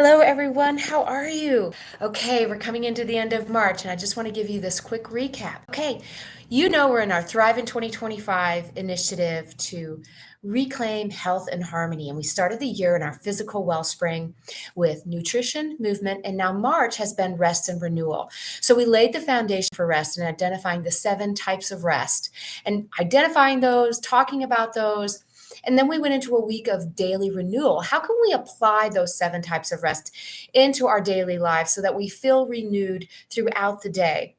Hello, everyone. How are you? Okay, we're coming into the end of March, and I just want to give you this quick recap. Okay, you know we're in our Thrive in 2025 initiative to reclaim health and harmony. And we started the year in our physical wellspring with nutrition, movement, and now March has been rest and renewal. So we laid the foundation for rest and identifying the 7 types of rest and identifying those, talking about those. And then we went into a week of daily renewal. How can we apply those 7 types of rest into our daily lives so that we feel renewed throughout the day?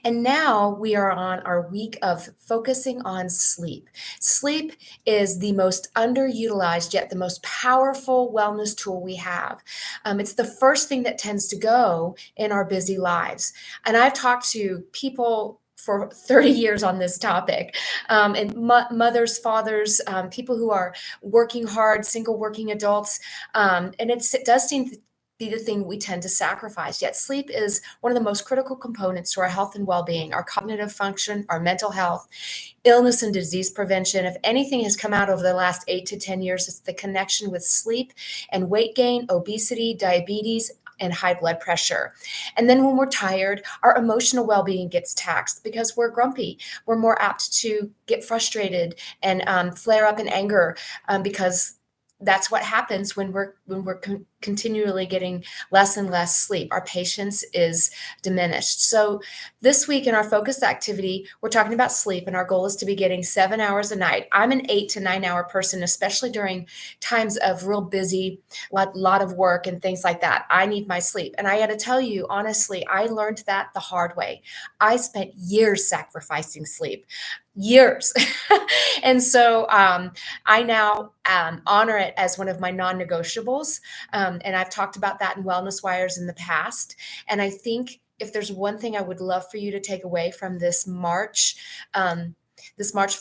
And now we are on our week of focusing on sleep. Sleep is the most underutilized, yet the most powerful wellness tool we have. It's the first thing that tends to go in our busy lives. And I've talked to people for 30 years on this topic, and mothers, fathers, people who are working hard, single working adults. And it does seem be the thing we tend to sacrifice. Yet sleep is one of the most critical components to our health and well-being, our cognitive function, our mental health, illness and disease prevention. If anything has come out over the last 8 to 10 years, it's the connection with sleep and weight gain, obesity, diabetes, and high blood pressure. And then when we're tired, our emotional well-being gets taxed because we're grumpy. We're more apt to get frustrated and flare up in anger because that's what happens when we're continually getting less and less sleep. Our patience is diminished. So this week in our focused activity, we're talking about sleep, and our goal is to be getting 7 hours a night. I'm an 8 to 9 hour person, especially during times of real busy, lot of work and things like that. I need my sleep. And I got to tell you, honestly, I learned that the hard way. I spent years sacrificing sleep. Years. And so I now honor it as one of my non-negotiables. And I've talked about that in Wellness Wires in the past. And I think if there's one thing I would love for you to take away from this March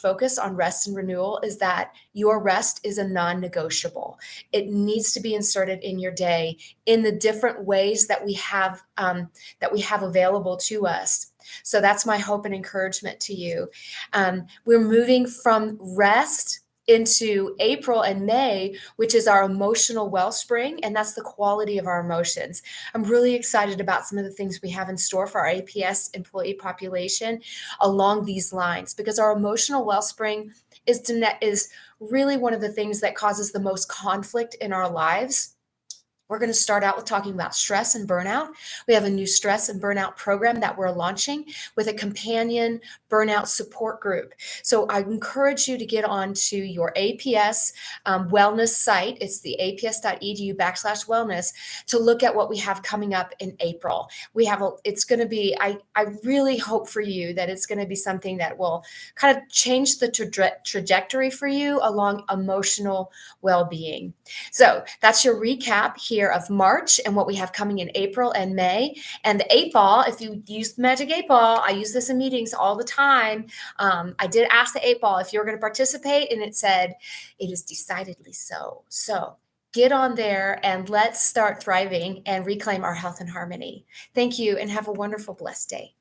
focus on rest and renewal is that your rest is a non-negotiable. It needs to be inserted in your day in the different ways that we have available to us. So that's my hope and encouragement to you. We're moving from rest into April and May, which is our emotional wellspring, and that's the quality of our emotions. I'm really excited about some of the things we have in store for our APS employee population along these lines, because our emotional wellspring is really one of the things that causes the most conflict in our lives. We're going to start out with talking about stress and burnout. We have a new stress and burnout program that we're launching with a companion burnout support group. So I encourage you to get onto your APS wellness site. It's the aps.edu/wellness to look at what we have coming up in April. It's going to be, I really hope for you that it's going to be something that will kind of change the trajectory for you along emotional well-being. So that's your recap here of March and what we have coming in April and May. And the 8 ball, if you use the magic 8 ball, I use this in meetings all the time. I did ask the 8 ball if you were going to participate, and it said, it is decidedly so. So get on there and let's start thriving and reclaim our health and harmony. Thank you, and have a wonderful, blessed day.